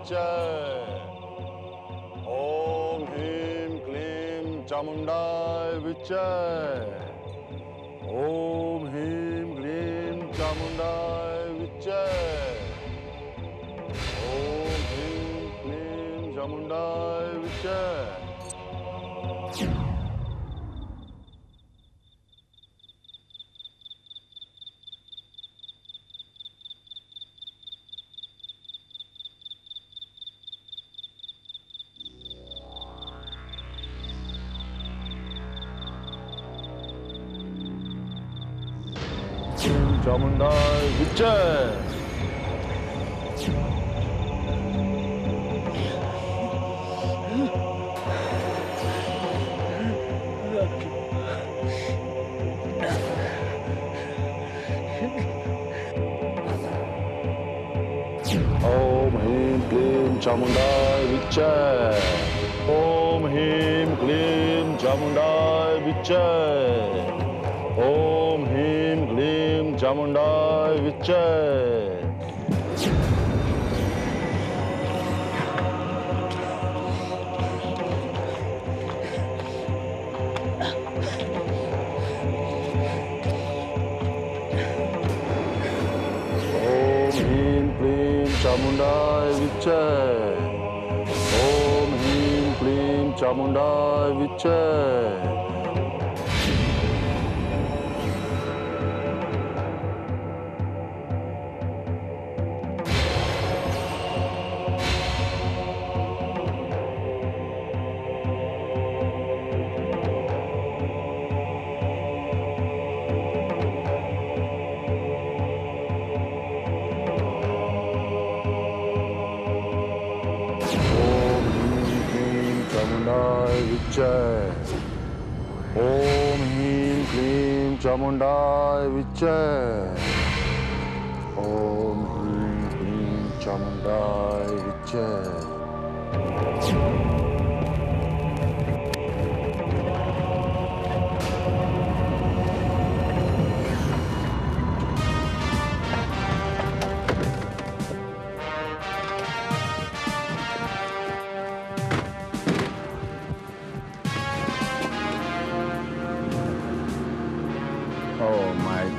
विच्चय। ओम ह्रीं क्लीं चामुंडाय विच्चय। ओम ह्रीं क्लीं चामुंडाय विच्चय। ओम ह्रीं क्लीं चामुंडाय विच्चय। चामुंडाय विच्चय। ओम ह्रीं क्लीं चामुंडाय विच्चय। ओम ह्रीं क्लीं चामुंडाय विच्चय। ओम ह्रीं क्लीं चामुंडाय विच्चय। चामुंडाय विच्चय। ओम ह्रीं क्लीं चामुंडाय विच्चय। ओम ह्रीं क्लीं चामुंडाय विच्चय। ओम ह्रीं क्लीं चामुंडाय विच्चय।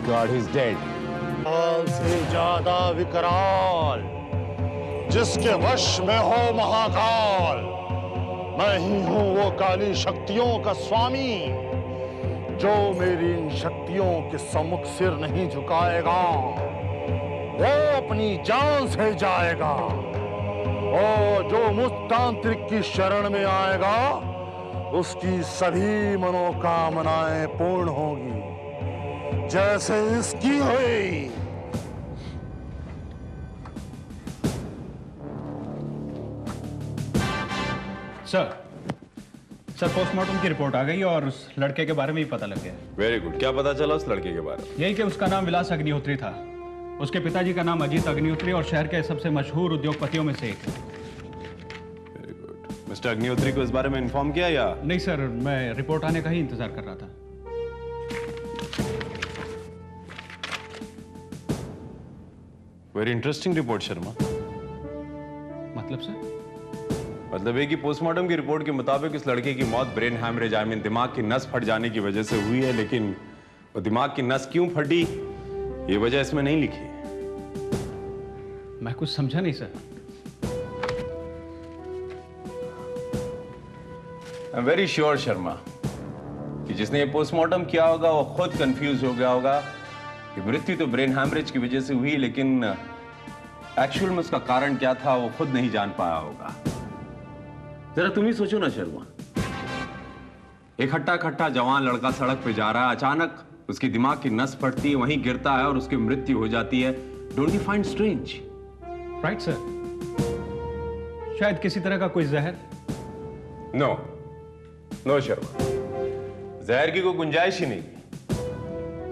God, he's dead. काल से ज्यादा विकराल, जिसके वश में हो महाकाल, मैं ही हूं वो काली शक्तियों का स्वामी, जो मेरी इन शक्तियों के सम्मुख सिर नहीं झुकाएगा वो अपनी जान से जाएगा, और जो मुझ तांत्रिक की शरण में आएगा उसकी सभी मनोकामनाएं पूर्ण होगी, जैसे इसकी हुई। सर पोस्टमार्टम की रिपोर्ट आ गई और उस लड़के के बारे में ही पता लग गया। Very good. क्या पता चला उस लड़के के बारे में? यही कि उसका नाम विलास अग्निहोत्री था। उसके पिताजी का नाम अजीत अग्निहोत्री और शहर के सबसे मशहूर उद्योगपतियों में से एक है। Very good. मिस्टर अग्निहोत्री को इस बारे में इन्फॉर्म किया या नहीं सर, मैं रिपोर्ट आने का ही इंतजार कर रहा था। Very interesting report Sharma. मतलब सर? मतलब है कि पोस्टमार्टम की रिपोर्ट के मुताबिक इस लड़के की मौत ब्रेन हैमरेज आई मीन दिमाग की नस फट जाने की वजह से हुई है, लेकिन वो दिमाग की नस क्यों फटी ये वजह इसमें नहीं लिखी है। मैं कुछ समझा नहीं sir. I am very sure Sharma कि जिसने ये पोस्टमार्टम किया होगा वो खुद कंफ्यूज हो गया होगा कि मृत्यु तो ब्रेन हैमरेज की वजह से हुई, लेकिन एक्चुअल में उसका कारण क्या था वो खुद नहीं जान पाया होगा। जरा तुम ही सोचो ना शर्मा, एक हट्टा खट्टा जवान लड़का सड़क पे जा रहा है, अचानक उसकी दिमाग की नस फटती है, वहीं गिरता है और उसकी मृत्यु हो जाती है। Don't you find strange? Right sir. शायद किसी तरह का कोई जहर। नो नो शर्मा, जहर की कोई गुंजाइश ही नहीं।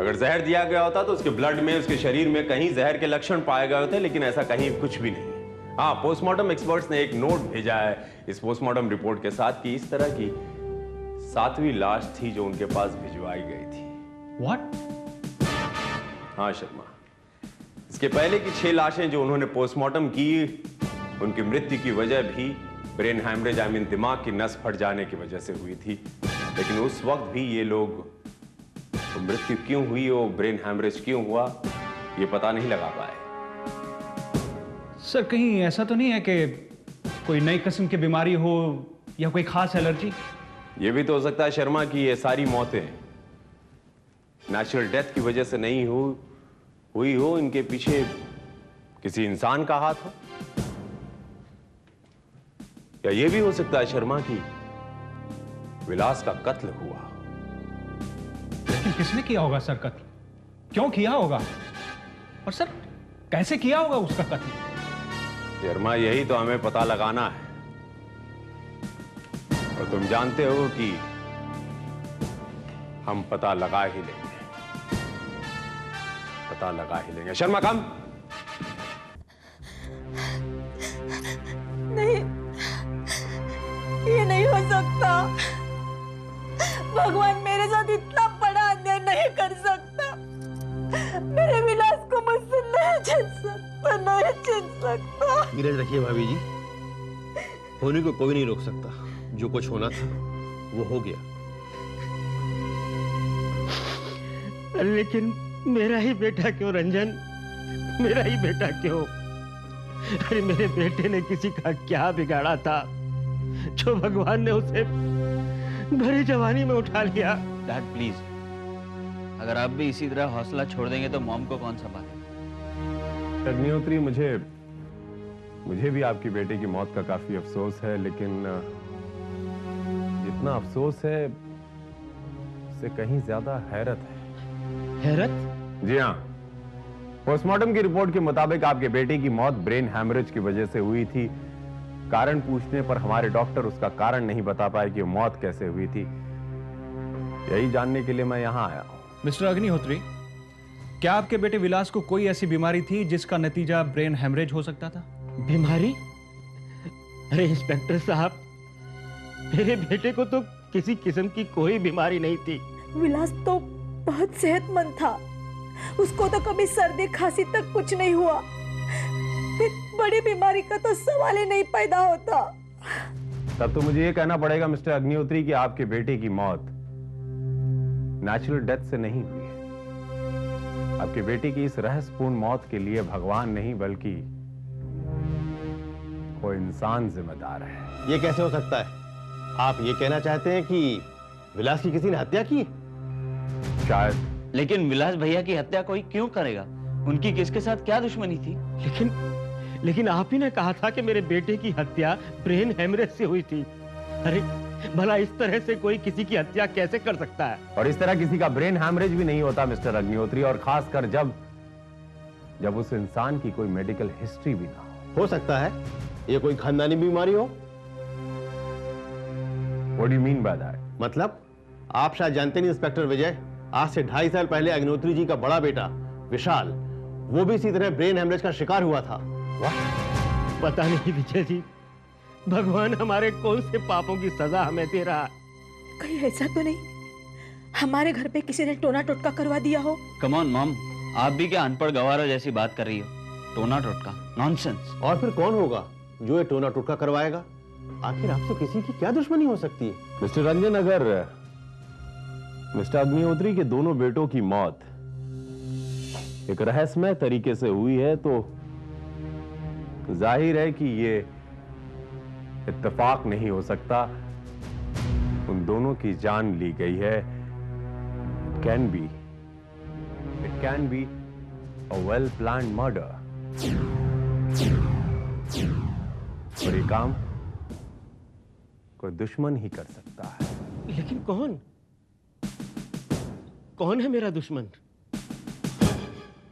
अगर जहर दिया गया होता तो उसके ब्लड में, उसके शरीर में कहीं जहर के लक्षण पाए गए होते, लेकिन ऐसा कहीं कुछ भी नहीं। हाँ, पोस्टमार्टम एक्सपर्ट्स ने एक नोट भेजा है इस पोस्टमार्टम रिपोर्ट के साथ कि इस तरह की 7वीं लाश थी जो उनके पास भिजवाई गई थी। What? हाँ शर्मा, इसके पहले की 6 लाशें जो उन्होंने पोस्टमार्टम की उनकी मृत्यु की वजह भी ब्रेन हैमरेज दिमाग की नस फट जाने की वजह से हुई थी। लेकिन उस वक्त भी ये लोग तो मृत्यु क्यों हुई और ब्रेन हैमरेज क्यों हुआ ये पता नहीं लगा पाए। सर कहीं ऐसा तो नहीं है कि कोई नई किस्म की बीमारी हो या कोई खास एलर्जी? ये भी तो हो सकता है शर्मा कि ये सारी मौतें नेचुरल डेथ की वजह से नहीं हुई हो, इनके पीछे किसी इंसान का हाथ हो। या ये भी हो सकता है शर्मा कि विलास का कत्ल हुआ। लेकिन किसने किया होगा सर कत्ल? क्यों किया होगा? और सर कैसे किया होगा उसका कत्ल? शर्मा यही तो हमें पता लगाना है। और तुम जानते हो कि हम पता लगा ही लेंगे, पता लगा ही लेंगे। शर्मा कम। नहीं, ये नहीं हो सकता। भगवान मेरे साथ इतना बड़ा अन्याय नहीं कर सकता। मेरे विलास को मुझसे नहीं छीन सकता, नहीं छीन सकता। धीरज रखिए भाभी जी, होने को कोई नहीं रोक सकता। जो कुछ होना था वो हो गया। लेकिन मेरा ही बेटा क्यों रंजन, मेरा ही बेटा क्यों? अरे मेरे बेटे ने किसी का क्या बिगाड़ा था जो भगवान ने उसे भरी जवानी में उठा लिया? डैड प्लीज, अगर आप भी इसी तरह हौसला छोड़ देंगे तो मॉम को कौन संभालेगा? अग्निहोत्री, मुझे भी आपकी बेटे की मौत का काफी अफसोस है, लेकिन जितना अफसोस है उससे कहीं ज्यादा हैरत है। हैरत? जी हाँ, पोस्टमार्टम की रिपोर्ट के मुताबिक आपके बेटे की मौत ब्रेन हैमरेज की वजह से हुई थी। कारण पूछने पर हमारे डॉक्टर उसका कारण नहीं बता पाए कि मौत कैसे हुई थी। यही जानने के लिए मैं यहां आया हूं। मिस्टर अग्निहोत्री, क्या आपके बेटे विलास को कोई ऐसी बीमारी थी जिसका नतीजा ब्रेन हेमरेज हो सकता था? बीमारी? अरे इंस्पेक्टर साहब, मेरे बेटे को तो किसी किस्म की कोई बीमारी नहीं थी। विलास तो बहुत सेहतमंद था। उसको तो कभी सर्दी खांसी तक कुछ नहीं हुआ। फिर बड़ी बीमारी का तो सवाल ही नहीं पैदा होता। तब तो मुझे ये कहना पड़ेगा मिस्टर अग्निहोत्री कि आपके बेटे की मौत नेचुरल डेथ से नहीं हुई है। आपके बेटे की इस रहस्यपूर्ण मौत के लिए भगवान नहीं बल्कि कोई इंसान जिम्मेदार है। ये कैसे हो सकता है? आप ये कहना चाहते हैं कि विलास की किसी ने हत्या की? शायद। लेकिन विलास भैया की हत्या कोई क्यों करेगा? उनकी किसके साथ क्या दुश्मनी थी? लेकिन आप ही ने कहा था कि मेरे बेटे की हत्या ब्रेन हेमरेज से हुई थी। अरे भला इस तरह से कोई किसी की हत्या कैसे कर सकता है? और इस तरह किसी का ब्रेन हैमरेज भी नहीं होता मिस्टर अग्निहोत्री, और खासकर जब उस इंसान की कोई मेडिकल हिस्ट्री भी ना हो सकता है ये कोई खानदानी बीमारी हो। What do you mean by that? मतलब आप शायद जानते नहीं इंस्पेक्टर विजय, आज से 2.5 साल पहले अग्निहोत्री जी का बड़ा बेटा विशाल, वो भी इसी तरह ब्रेन हेमरेज का शिकार हुआ था। पता नहीं विजय जी, भगवान हमारे कौन से पापों की सजा हमें दे रहा है। कहीं ऐसा तो नहीं हमारे घर पे किसी ने टोना टोटका करवा दिया हो? कम ऑन मॉम, आप भी क्या अनपढ़ गवारों जैसी बात कर रही हो? टोना टोटका, नॉनसेंस। और फिर कौन होगा जो ये टोना टोटका करवाएगा? आखिर आपसे किसी की क्या दुश्मनी हो सकती है? मिस्टर रंजन, अगर मिस्टर अग्निहोत्री के दोनों बेटों की मौत एक रहस्यमय तरीके से हुई है तो जाहिर है कि ये इत्तेफाक नहीं हो सकता। उन दोनों की जान ली गई है। It can be a well planned murder. और ये काम कोई दुश्मन ही कर सकता है। लेकिन कौन है मेरा दुश्मन?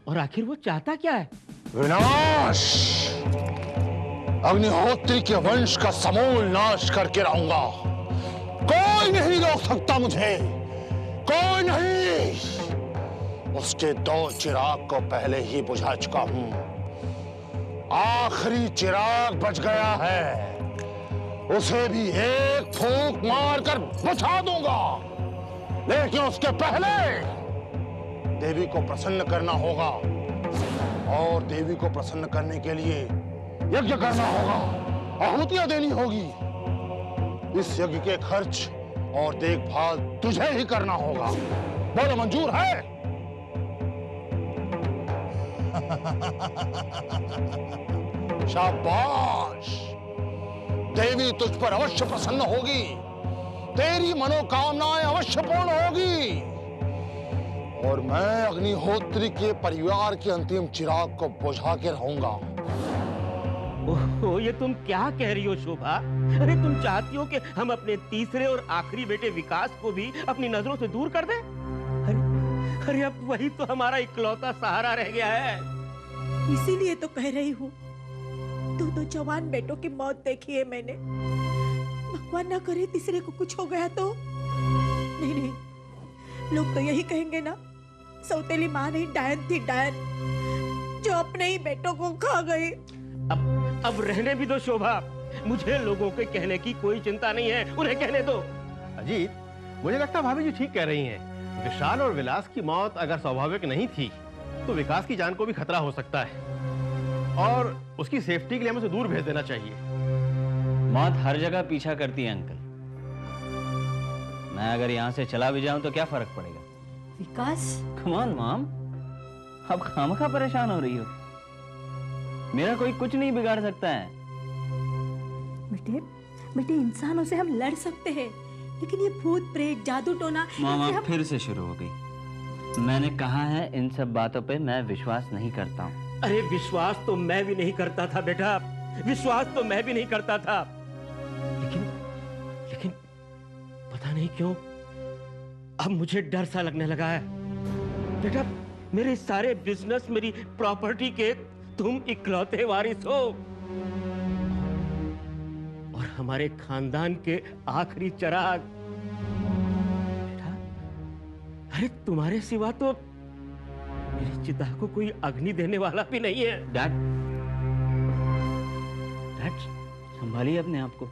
और आखिर वो चाहता क्या है? विनाश! अग्निहोत्री के वंश का समूल नाश करके रहूंगा। कोई नहीं रोक सकता मुझे, कोई नहीं। उसके 2 चिराग को पहले ही बुझा चुका हूं। आखिरी चिराग बच गया है, उसे भी एक फूंक मारकर बुझा दूंगा। लेकिन उसके पहले देवी को प्रसन्न करना होगा, और देवी को प्रसन्न करने के लिए यज्ञ करना होगा, आहुतियां देनी होगी। इस यज्ञ के खर्च और देखभाल तुझे ही करना होगा। बोलो, मंजूर है? शाबाश, देवी तुझ पर अवश्य प्रसन्न होगी, तेरी मनोकामनाएं अवश्य पूर्ण होगी, और मैं अग्निहोत्री के परिवार के अंतिम चिराग को बुझा के रहूंगा। ओह, ये तुम क्या कह रही हो शोभा? अरे तुम चाहती हो कि हम अपने तीसरे और आखिरी बेटे विकास को भी अपनी नजरों से दूर कर दें? अरे अब वही तो हमारा इकलौता सहारा रह गया है। इसीलिए तो कह रही हूँ, दोनों जवान बेटों की मौत देखी है मैंने। भगवान ना करे तीसरे को कुछ हो गया तो। नहीं नहीं, लोग तो यही कहेंगे ना, सौतेली माँ नहीं डायन थी, डायन, जो अपने ही बेटों को खा गई। अब रहने भी दो शोभा, मुझे लोगों के कहने की कोई चिंता नहीं है, उन्हें कहने दो। अजीत, मुझे लगता है भाभी जी ठीक कह रही हैं। विशाल और विलास की मौत अगर स्वाभाविक नहीं थी तो विकास की जान को भी खतरा हो सकता है, और उसकी सेफ्टी के लिए हमें उसे दूर भेज देना चाहिए। मौत हर जगह पीछा करती है अंकल। मैं अगर यहाँ से चला भी जाऊं तो क्या फर्क पड़ेगा? विकास, कम ऑन मॉम, अब खामखा परेशान हो रही हो। मेरा कोई कुछ नहीं बिगाड़ सकता है। बेटे बेटे, इंसानों से हम लड़ सकते हैं, लेकिन ये भूत प्रेत जादू टोना, मामा हम... फिर से शुरू हो गई। मैंने कहा है इन सब बातों पे मैं विश्वास नहीं करता हूँ। अरे विश्वास तो मैं भी नहीं करता था बेटा, विश्वास तो मैं भी नहीं करता था, लेकिन पता नहीं क्यों अब मुझे डर सा लगने लगा है। बेटा, मेरे सारे बिजनेस, मेरी प्रॉपर्टी के तुम इकलौते वारिस हो, और हमारे खानदान के आखिरी चिराग। बेटा, अरे तुम्हारे सिवा तो मेरी चिता को कोई अग्नि देने वाला भी नहीं है। डैड, संभालिए अपने आप को।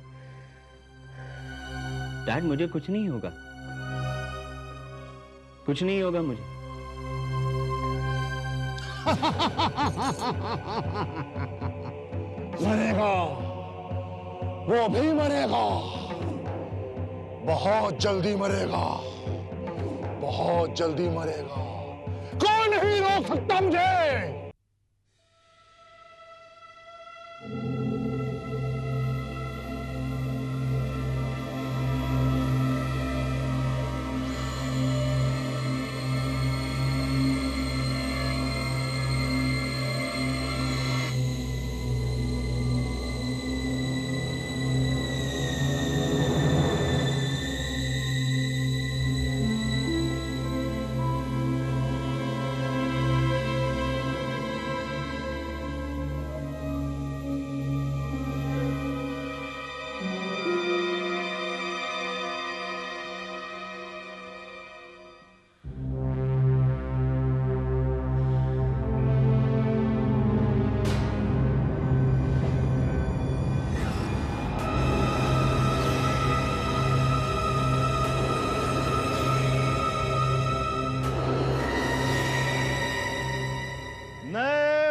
डैड, मुझे कुछ नहीं होगा, कुछ नहीं होगा मुझे। मरेगा, वो भी मरेगा, बहुत जल्दी मरेगा, बहुत जल्दी मरेगा। कौन नहीं रोक सकता मुझे?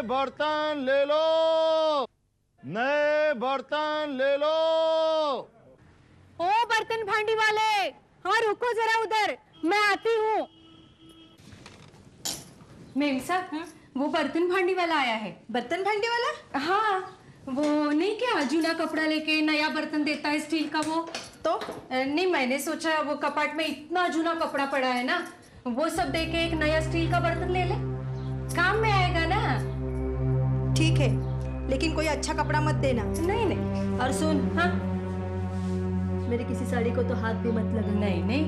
बर्तन ले लो, नए बर्तन ले लो। ओ बर्तन भांडी वाले, हाँ रुको जरा उधर, मैं आती हूँ। मेम साहब, वो बर्तन भांडी वाला आया है। बर्तन भांडी वाला? हाँ, वो नहीं क्या जूना कपड़ा लेके नया बर्तन देता है स्टील का, वो तो नहीं, मैंने सोचा वो कपाट में इतना जूना कपड़ा पड़ा है ना, वो सब दे के एक नया स्टील का बर्तन ले ले, काम में आएगा ना। ठीक है, लेकिन कोई अच्छा कपड़ा मत देना। नहीं नहीं। और सुन, हाँ, मेरी किसी साड़ी को तो हाथ भी मत लगा। नहीं नहीं,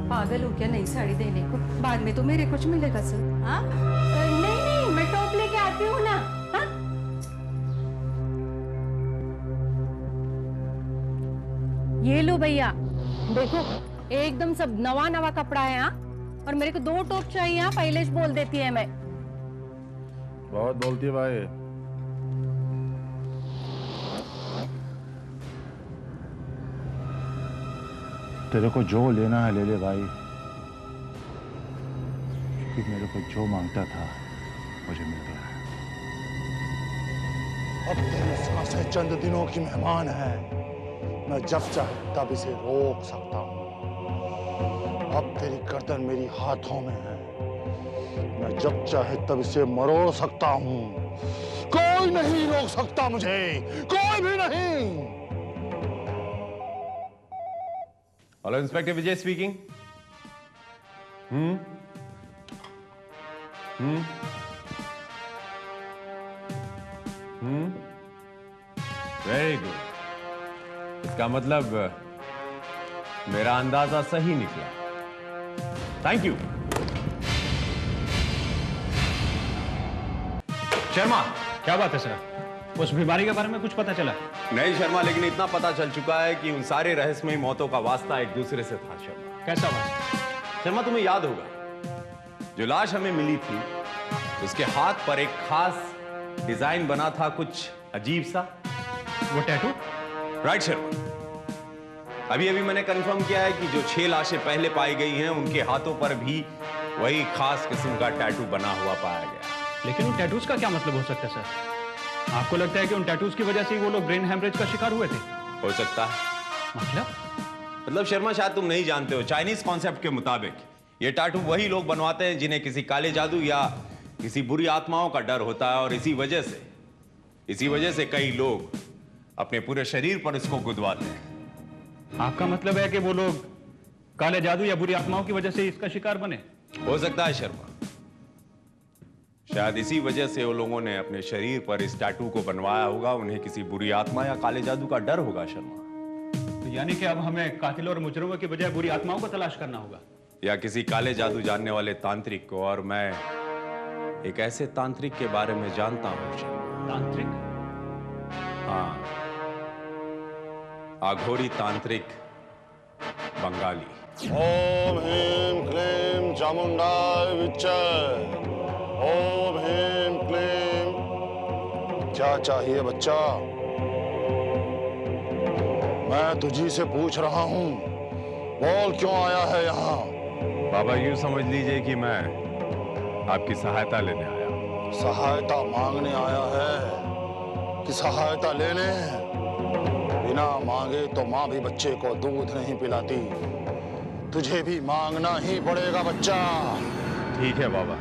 पागल हो क्या नई साड़ी देने को, बाद में तो मेरे कुछ मिलेगा सर। हाँ? नहीं नहीं, मैं टॉप लेके आती हूँ ना। हाँ? ये लो भैया, देखो एकदम सब नवा नवा कपड़ा है। हाँ, और मेरे को 2 टॉप चाहिए। हाँ, पहले से बोल देती है मैं। बहुत बोलती है भाई। तेरे को जो लेना है ले ले भाई, क्योंकि मेरे को जो मांगता था मुझे मिल गया। अब तेरी सांसें चंद दिनों की मेहमान है। मैं जब चाहे तब इसे रोक सकता हूँ। अब तेरी गर्दन मेरी हाथों में है। मैं जब चाहे तब इसे मरोड़ सकता हूँ। कोई नहीं रोक सकता मुझे, कोई भी नहीं। हेलो इंस्पेक्टर विजय स्पीकिंग। Very good. इसका मतलब मेरा अंदाजा सही निकला। Thank you. शर्मा, क्या बात है सर? उस बीमारी के बारे में कुछ पता चला? नहीं शर्मा, लेकिन इतना पता चल चुका है कि उन सारे रहस्यमयी मौतों का वास्ता एक दूसरे से था शर्मा। कैसा वास्ता? शर्मा, तुम्हें याद होगा जो लाश हमें मिली थी उसके हाथ पर एक खास डिजाइन बना था, कुछ अजीब सा। वो टैटू? राइट शर्मा। अभी अभी मैंने कंफर्म किया है कि जो 6 लाशें पहले पाई गई हैं उनके हाथों पर भी वही खास किस्म का टैटू बना हुआ पाया गया। लेकिन उन टैटूज का क्या मतलब हो सकता है सर? आपको लगता है कि उन टैटूज की वजह से ही वो लोग ब्रेन हेमरेज का शिकार हुए थे? हो सकता है। मतलब शर्मा, शायद तुम नहीं जानते हो, चाइनीज कॉन्सेप्ट के मुताबिक ये टैटू वही लोग बनवाते हैं जिन्हें किसी काले जादू या किसी बुरी आत्माओं का डर होता है, और इसी वजह से कई लोग अपने पूरे शरीर पर इसको गुदवाते हैं। आपका मतलब है कि वो लोग काले जादू या बुरी आत्माओं की वजह से इसका शिकार बने? हो सकता है शर्मा, शायद इसी वजह से वो लोगों ने अपने शरीर पर इस टैटू को बनवाया होगा। उन्हें किसी बुरी आत्मा या काले जादू का डर होगा शर्मा। तो यानी कि अब हमें कातिल और मुजरिमों की बजाय बुरी आत्माओं को तलाश करना होगा, या किसी काले जादू जानने वाले तांत्रिक को। और मैं एक ऐसे तांत्रिक के बारे में जानता हूं शर्मा। तांत्रिक? हाँ, अघोरी तांत्रिक बंगाली। ओम ह्रीं क्लीं चामुंडाय विच्चे। ओम ह्रीं क्लीं। क्या चाहिए बच्चा? मैं तुझी से पूछ रहा हूं, बोल क्यों आया है यहाँ? बाबा, यूं समझ लीजिए कि मैं आपकी सहायता लेने आया हूं। सहायता मांगने आया है कि सहायता लेने? बिना मांगे तो माँ भी बच्चे को दूध नहीं पिलाती। तुझे भी मांगना ही पड़ेगा बच्चा। ठीक है बाबा,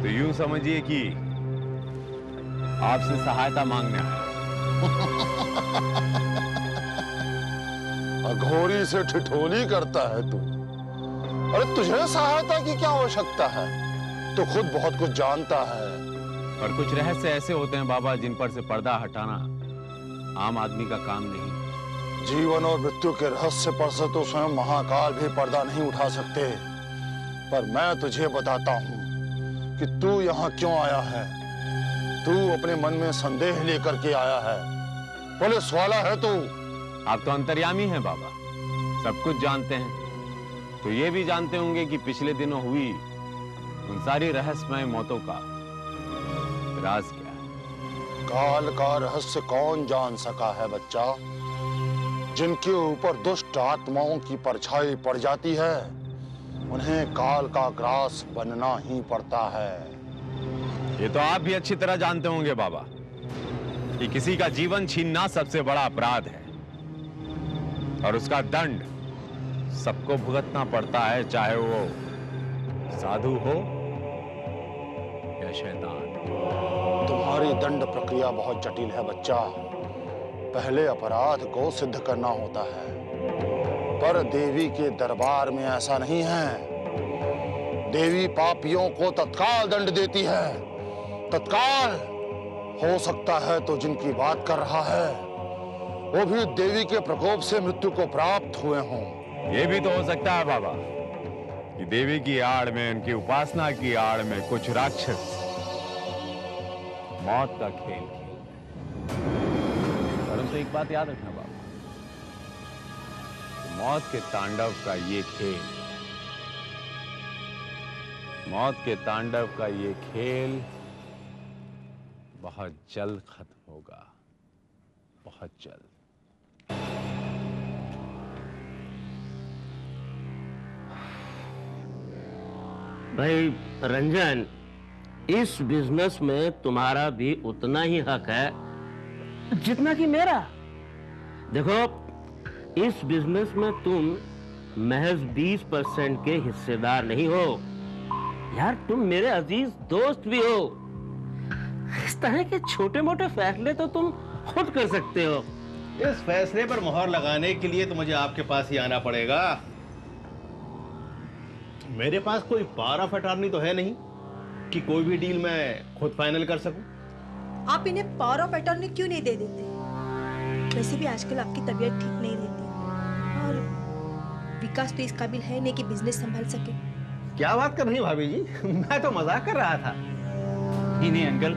तो यूं समझिए कि आपसे सहायता मांगने आया। अघोरी से ठिठोली करता है तू। अरे तुझे सहायता की क्या आवश्यकता है? तू खुद बहुत कुछ जानता है। और कुछ रहस्य ऐसे होते हैं बाबा जिन पर से पर्दा हटाना आम आदमी का काम नहीं। जीवन और मृत्यु के रहस्य पर से तो स्वयं महाकाल भी पर्दा नहीं उठा सकते। पर मैं तुझे बताता हूँ कि तू यहाँ क्यों आया है। तू अपने मन में संदेह लेकर के आया है। पुलिस वाला है तू। आप तो अंतर्यामी हैं बाबा, सब कुछ जानते हैं। तो ये भी जानते होंगे कि पिछले दिनों हुई उन सारी रहस्यमय मौतों का राज क्या है। काल का रहस्य कौन जान सका है बच्चा? जिनके ऊपर दुष्ट आत्माओं की परछाई पड़ जाती है उन्हें काल का ग्रास बनना ही पड़ता है। ये तो आप भी अच्छी तरह जानते होंगे बाबा कि किसी का जीवन छीनना सबसे बड़ा अपराध है, और उसका दंड सबको भुगतना पड़ता है, चाहे वो साधु हो या शैतान। तुम्हारी दंड प्रक्रिया बहुत जटिल है बच्चा। पहले अपराध को सिद्ध करना होता है, पर देवी के दरबार में ऐसा नहीं है। देवी पापियों को तत्काल दंड देती है, तत्काल। हो सकता है तो जिनकी बात कर रहा है वो भी देवी के प्रकोप से मृत्यु को प्राप्त हुए हों। ये भी तो हो सकता है बाबा कि देवी की आड़ में, उनकी उपासना की आड़ में कुछ राक्षस मौत का खेल परंतु एक बात याद रखना बाबा, मौत के तांडव का ये खेल, मौत के तांडव का ये खेल बहुत जल्द खत्म होगा, बहुत जल्द। भाई रंजन, इस बिजनेस में तुम्हारा भी उतना ही हक है जितना कि मेरा। देखो, इस बिजनेस में तुम महज 20% के हिस्सेदार नहीं हो यार, तुम मेरे अजीज दोस्त भी हो। इस तरह के छोटे मोटे फैसले तो तुम खुद कर सकते हो। इस फैसले पर मोहर लगाने के लिए तो मुझे आपके पास ही आना पड़ेगा। मेरे पास कोई पावर ऑफ अटॉर्नी तो है नहीं कि कोई भी डील मैं खुद फाइनल कर सकूं। आप इन्हें पावर ऑफ अटॉर्नी क्यों नहीं दे देते? वैसे भी आजकल आपकी तबीयत ठीक नहीं रहती और विकास तो इस काबिल है नहीं कि बिजनेस संभाल सके। क्या बात कर रही हैं भाभी जी? मैं तो मजाक कर रहा था। नहीं अंकल,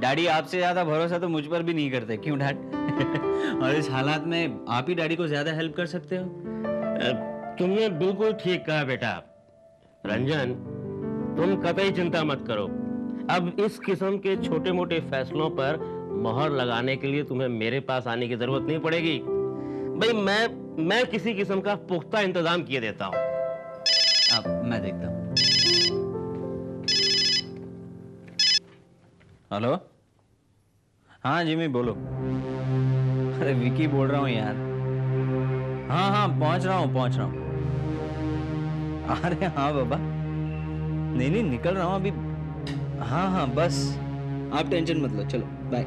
डैडी आपसे ज्यादा भरोसा तो मुझ पर भी नहीं करते, क्यों डैड? और इस हालात में आप ही डैडी को ज्यादा हेल्प कर सकते हो। तुमने बिल्कुल ठीक कहा बेटा। रंजन, तुम कतई चिंता मत करो। अब इस किस्म के छोटे मोटे फैसलों पर मोहर लगाने के लिए तुम्हें मेरे पास आने की जरूरत नहीं पड़ेगी। भाई मैं किसी किस्म का पुख्ता इंतजाम किए देता हूँ। अब मैं देखता हूँ। हेलो, हाँ जिमी बोलो। अरे विकी बोल रहा हूँ यार। हाँ पहुंच रहा हूँ। अरे हाँ बाबा, नहीं निकल रहा हूँ अभी। हाँ बस आप टेंशन मत लो, चलो बाय।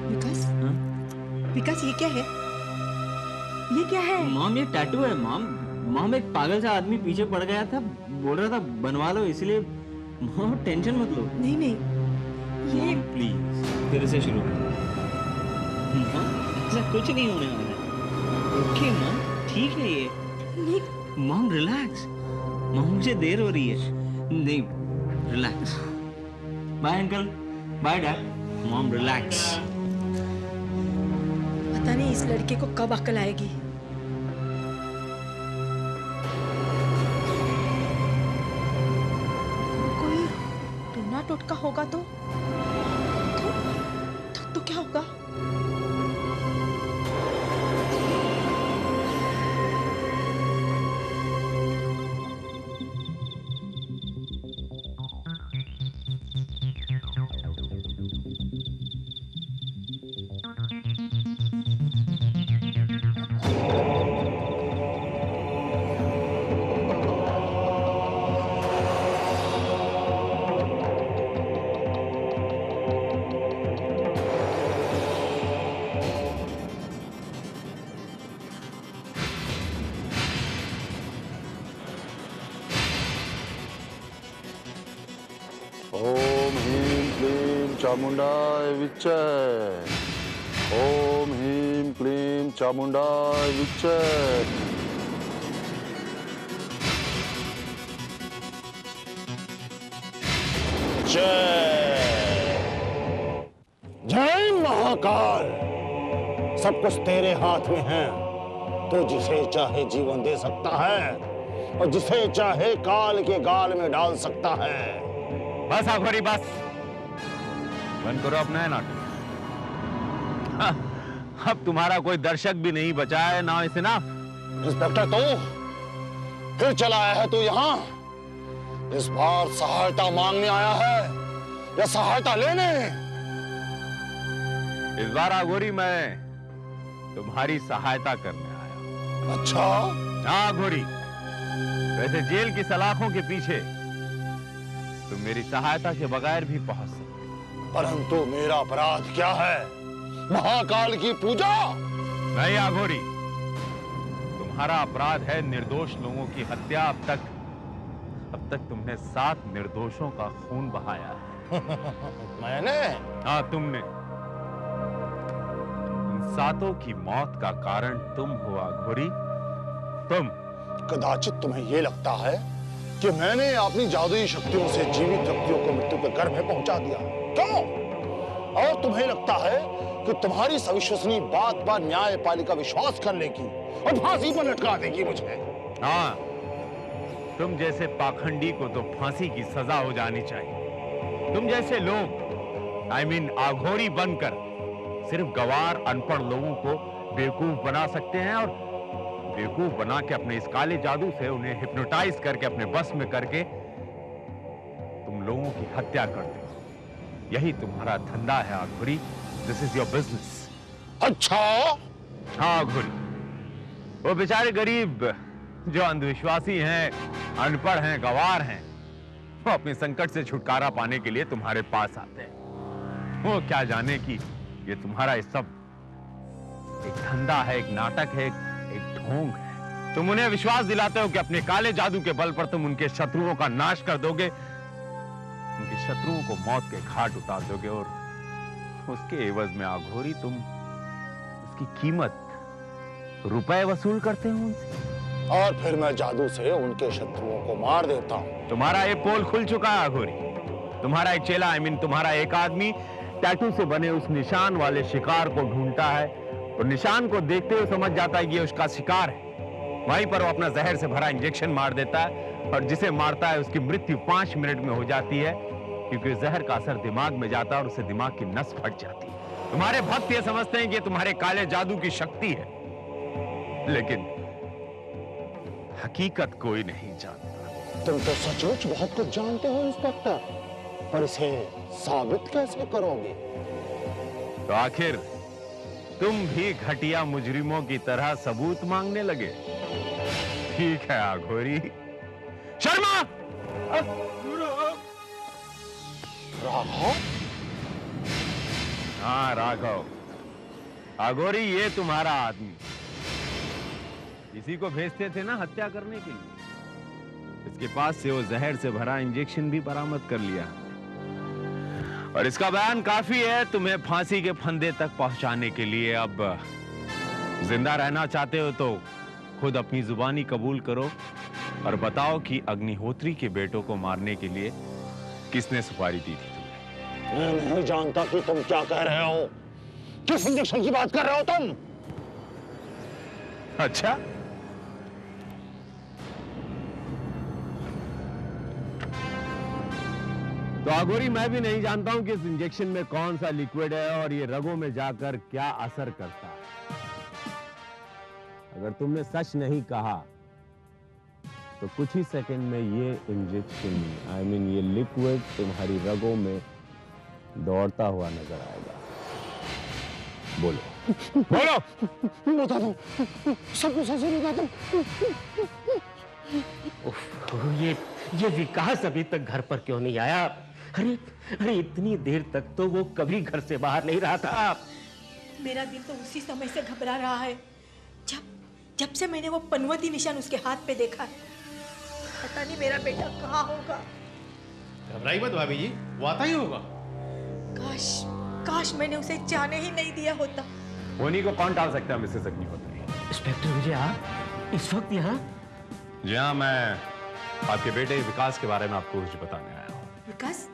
विकास, हाँ? विकास ये क्या है? ये क्या है? मॉम ये टैटू है मॉम एक पागल सा आदमी पीछे पड़ गया था, बोल रहा था बनवा लो, इसलिए मॉम टेंशन मत लो। नहीं ये प्लीज फिर से शुरू करो। ऐसा कुछ नहीं होने वाला है। ओके मॉम, ठीक है ये। नहीं मॉम रिलैक्स, मॉम मुझे देर हो रही है। नहीं relax. Bye uncle, bye dad. Mom relax. पता नहीं इस लड़के को कब अकल आएगी। कोई टूना टोटका होगा तो क्या होगा? ओम ह्रीं क्लीं चामुंडाय विच्चे। ओम ह्रीं क्लीं चामुंडाय विच्चे। जय महाकाल। सब कुछ तेरे हाथ में है। तो जिसे चाहे जीवन दे सकता है और जिसे चाहे काल के गाल में डाल सकता है। बस आखिरी बस, बंद करो अपना नाटक। अब तुम्हारा कोई दर्शक भी नहीं बचा है ना। इसे ना इंस्पेक्टर, तो फिर चला आया है तू यहाँ? इस बार सहायता मांगने आया है या सहायता लेने? इस बार आघोरी मैं तुम्हारी सहायता करने आया। अच्छा? हाँ आघोरी, वैसे जेल की सलाखों के पीछे तुम मेरी सहायता के बगैर भी पहुंच सकते, परंतु मेरा अपराध क्या है? महाकाल की पूजा? नहीं आघोरी, तुम्हारा अपराध है निर्दोष लोगों की हत्या। अब तक तुमने 7 निर्दोषों का खून बहाया है। मैंने? हाँ तुमने। उन 7 की मौत का कारण तुम हो आघोरी, तुम। कदाचित तुम्हें यह लगता है कि मैंने अपनी जादुई शक्तियों से जीवित व्यक्तियों को मृत्यु के गर्भ में पहुंचा दिया, क्यों? और तुम्हें लगता है कि तुम्हारी सविश्वसनीय बात न्यायपालिका विश्वास कर लेगी और फांसी पर लटका देगी मुझे? हाँ, तुम जैसे पाखंडी को तो फांसी की सजा हो जानी चाहिए। तुम जैसे लोग आघोरी बनकर सिर्फ गवार अनपढ़ लोगों को बेवकूफ बना सकते हैं और बेवकूफ बना के अपने इस काले जादू से उन्हें हिप्नोटाइज करके अपने बस में करके तुम लोगों की हत्या करते हो। यही तुम्हारा धंधा है Aghori. This is your business. अच्छा? हाँ आघोरी, वो बेचारे गरीब जो अंधविश्वासी हैं, अनपढ़ हैं, गंवार हैं, वो अपने संकट से छुटकारा पाने के लिए तुम्हारे पास आते हैं। वो क्या जाने कि ये तुम्हारा ये सब एक धंधा है, एक नाटक है, एक ढोंग है। तुम उन्हें विश्वास दिलाते हो कि अपने काले जादू के बल पर तुम उनके शत्रुओं का नाश कर दोगे, उनके शत्रुओं को मौत के घाट उतार दोगे, और उसके एवज में आघोरी तुम उसकी कीमत रुपए वसूल करते हो उनसे, और फिर मैं जादू से उनके शत्रुओं को मार देता हूं। तुम्हारा ये पोल खुल चुका है आघोरी। तुम्हारा एक चेला, आई मीन तुम्हारा एक आदमी टैटू से बने उस निशान वाले शिकार को ढूंढता है, और निशान को देखते हुए समझ जाता है कि ये उसका शिकार है। वहीं पर वो अपना जहर से भरा इंजेक्शन मार देता है, और जिसे मारता है उसकी मृत्यु 5 मिनट में हो जाती है, क्योंकि जहर का असर दिमाग में जाता है और उससे दिमाग की नस फट जाती है। तुम्हारे भक्त ये समझते हैं कि ये तुम्हारे काले जादू की शक्ति है, लेकिन हकीकत कोई नहीं जानता। तुम तो सचमुच बहुत कुछ जानते हो इंस्पेक्टर, पर इसे साबित कैसे करोगे? तो आखिर तुम भी घटिया मुजरिमों की तरह सबूत मांगने लगे? ठीक है आघोरी। शर्मा! राघव? हाँ राघव। आघोरी, ये तुम्हारा आदमी। इसी को भेजते थे ना हत्या करने के लिए। इसके पास से वो जहर से भरा इंजेक्शन भी बरामद कर लिया, और इसका बयान काफी है तुम्हें फांसी के फंदे तक पहुंचाने के लिए। अब जिंदा रहना चाहते हो तो खुद अपनी जुबानी कबूल करो और बताओ कि अग्निहोत्री के बेटों को मारने के लिए किसने सुपारी दी थी तुम्हें? मैं नहीं जानता कि तुम क्या कह रहे हो। किस इंजेक्शन की बात कर रहे हो तुम? अच्छा, तो आघोरी, मैं भी नहीं जानता हूं कि इस इंजेक्शन में कौन सा लिक्विड है और ये रगों में जाकर क्या असर करता है। अगर तुमने सच नहीं कहा तो कुछ ही सेकंड में ये इंजेक्शन, आई मीन ये लिक्विड तुम्हारी रगों में दौड़ता हुआ नजर आएगा। बोलो बोलो। बता दो, सब कुछ ऐसे बता दो। ये विकास अभी तक घर पर क्यों नहीं आया? अरे अरे, इतनी देर तक तो वो कभी घर से बाहर नहीं रहा था। मेरा दिल तो उसी समय से घबरा रहा है जब से मैंने वो पनवती निशान उसके हाथ पे देखा है। पता नहीं मेरा बेटा कहाँ होगा। घबराई मत भाभी जी, वो आता ही होगा। काश मैंने उसे जाने ही नहीं दिया होता। उन्हीं को कौन टाल सकता है मिसेस अग्निहोत्री? इंस्पेक्टर विजय, आप इस वक्त यहाँ? जी हाँ, मैं आपके बेटे विकास के बारे में आपको कुछ बताने आया हूँ। विकास?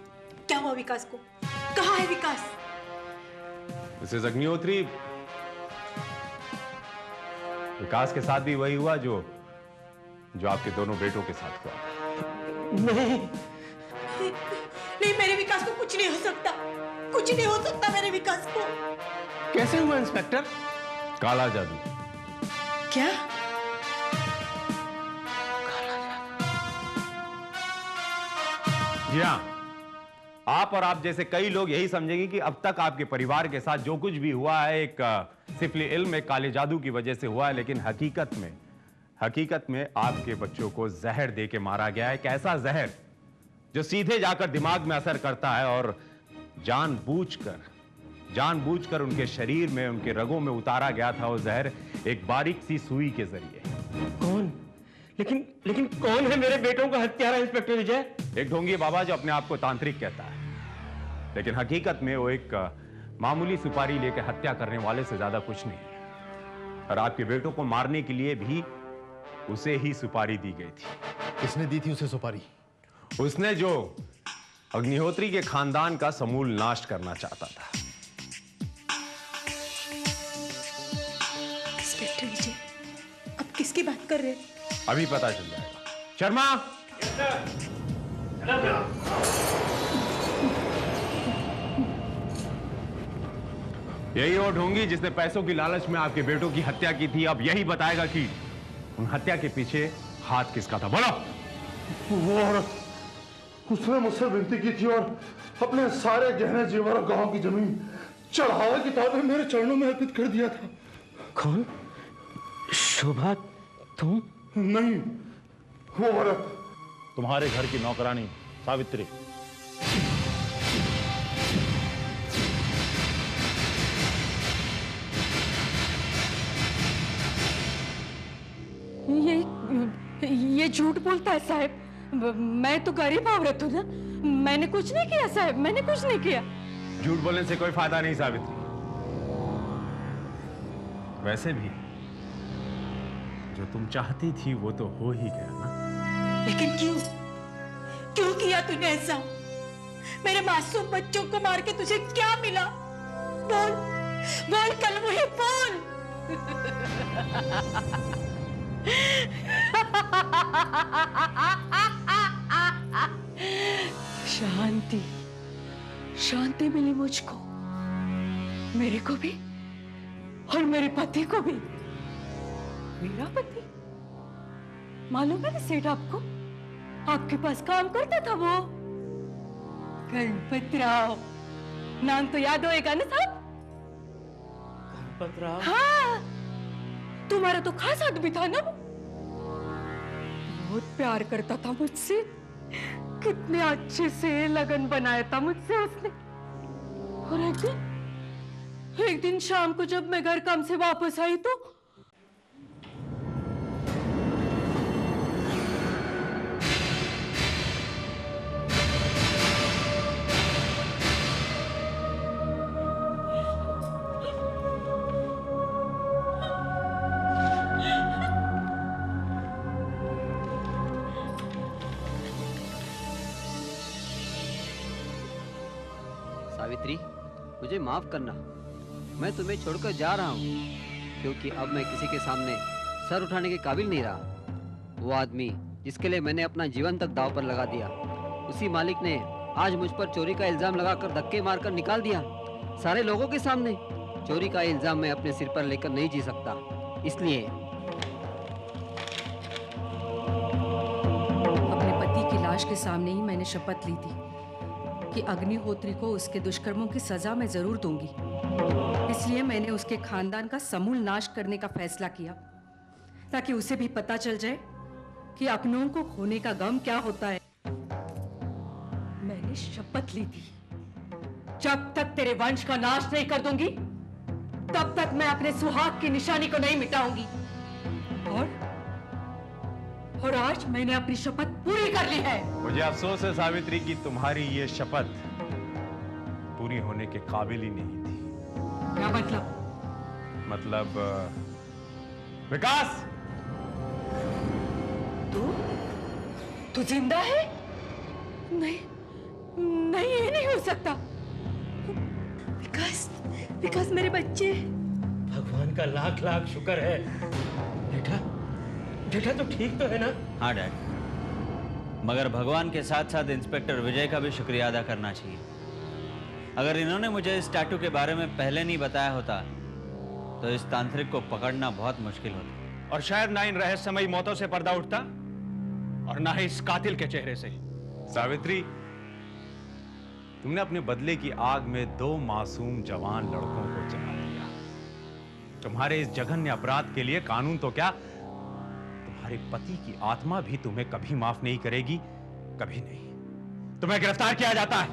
क्या हुआ विकास को? कहाँ है विकास? मिसेस अग्निहोत्री, विकास के साथ भी वही हुआ जो आपके दोनों बेटों के साथ हुआ। नहीं, मेरे विकास को कुछ नहीं हो सकता। कुछ नहीं हो सकता मेरे विकास को। कैसे हुआ इंस्पेक्टर? काला जादू। क्या? जी हाँ, आप और आप जैसे कई लोग यही समझेंगे कि अब तक आपके परिवार के साथ जो कुछ भी हुआ है एक सिफली इल्म, एक काले जादू की वजह से हुआ है, लेकिन हकीकत में आपके बच्चों को जहर दे के मारा गया है। एक ऐसा जहर जो सीधे जाकर दिमाग में असर करता है और जानबूझकर उनके शरीर में, उनके रगों में उतारा गया था वो जहर, एक बारीक सी सुई के जरिए। कौन? लेकिन कौन है मेरे बेटों का हत्यारा इंस्पेक्टर विजय? एक ढोंगी बाबा जो अपने आप को तांत्रिक कहता है, लेकिन हकीकत में वो एक मामूली सुपारी लेकर हत्या करने वाले से ज्यादा कुछ नहीं है। और आपके बेटों को मारने के लिए भी उसे ही सुपारी दी गई थी। किसने दी थी उसे सुपारी? उसने जो अग्निहोत्री के खानदान का समूल नाश करना चाहता था। इंस्पेक्टर विजय, अब किसकी बात कर रहे हैं? अभी पता चल जाएगा। शर्मा! यही वो ढोंगी जिसने पैसों की लालच में आपके बेटों की हत्या की थी, अब यही बताएगा कि उन हत्या के पीछे हाथ किसका था। बोलो। उसने मुझसे विनती की थी और अपने सारे गहने जेवर और गांव की जमीन चढ़ावा की तौर पे मेरे चरणों में अर्पित कर दिया था। कौन? शोभा तुम? नहीं, वो औरत। तुम्हारे घर की नौकरानी सावित्री। ये झूठ बोलता है साहब। मैं तो गरीब औरत हूँ ना, मैंने कुछ नहीं किया साहब, मैंने कुछ नहीं किया। झूठ बोलने से कोई फायदा नहीं सावित्री। वैसे भी जो तुम चाहती थी वो तो हो ही गया ना। लेकिन क्यों क्यों किया तूने ऐसा? मेरे मासूम बच्चों को मार के तुझे क्या मिला? बोल बोल कलमुही बोल। शांति शांति मिली मुझको, मेरे को भी और मेरे पति को भी। मेरा पति मालूम है ना सेठ आपको? आपके पास काम करता था वो गणपतराव। नाम तो याद होएगा ना साहब? गणपतराव? हाँ, तुम्हारा तो खास आदमी था ना वो। बहुत प्यार करता था मुझसे, कितने अच्छे से लगन बनाया था मुझसे उसने। और एक दिन शाम को जब मैं घर काम से वापस आई तो सावित्री, मुझे माफ करना, मैं तुम्हें छोड़कर जा रहा हूँ क्योंकि अब मैं किसी के सामने सर उठाने के काबिल नहीं रहा। वो आदमी जिसके लिए मैंने अपना जीवन तक दांव पर लगा दिया, उसी मालिक ने आज मुझ पर चोरी का इल्जाम लगाकर धक्के मारकर निकाल दिया सारे लोगों के सामने। चोरी का इल्जाम मैं अपने सिर पर लेकर नहीं जी सकता, इसलिए अपने पति की लाश के सामने ही मैंने शपथ ली थी कि अग्निहोत्री को उसके दुष्कर्मों की सजा मैं जरूर दूंगी। इसलिए मैंने उसके खानदान का समूल नाश करने का फैसला किया, ताकि उसे भी पता चल जाए कि अपनों को खोने का गम क्या होता है। मैंने शपथ ली थी, जब तक तेरे वंश का नाश नहीं कर दूंगी, तब तक मैं अपने सुहाग की निशानी को नहीं मिटाऊंगी। और आज मैंने अपनी शपथ पूरी कर ली है। मुझे अफसोस है सावित्री कि तुम्हारी ये शपथ पूरी होने के काबिल ही नहीं थी। क्या मतलब? मतलब विकास, तू जिंदा है? नहीं नहीं, ये नहीं हो सकता। विकास, विकास मेरे बच्चे। भगवान का लाख लाख शुक्र है। बेटा बेटा तो ठीक तो है ना? हाँ डैड, मगर भगवान के साथ साथ इंस्पेक्टर विजय का भी शुक्रिया अदा करना चाहिए। अगर इन्होंने मुझे इस टैटू के बारे में पहले नहीं बताया होता तो इस तांत्रिक को पकड़ना बहुत मुश्किल होता। और शायद ना इन रहस्यमयी मौतों से पर्दा उठता और ना ही इस कातिल के चेहरे से। सावित्री, तुमने अपने बदले की आग में 2 मासूम जवान लड़कों को जला दिया। तुम्हारे इस जघन्य अपराध के लिए कानून तो क्या, तुम्हारे पति की आत्मा भी तुम्हें कभी माफ नहीं करेगी, कभी नहीं। तुम्हें गिरफ्तार किया जाता है।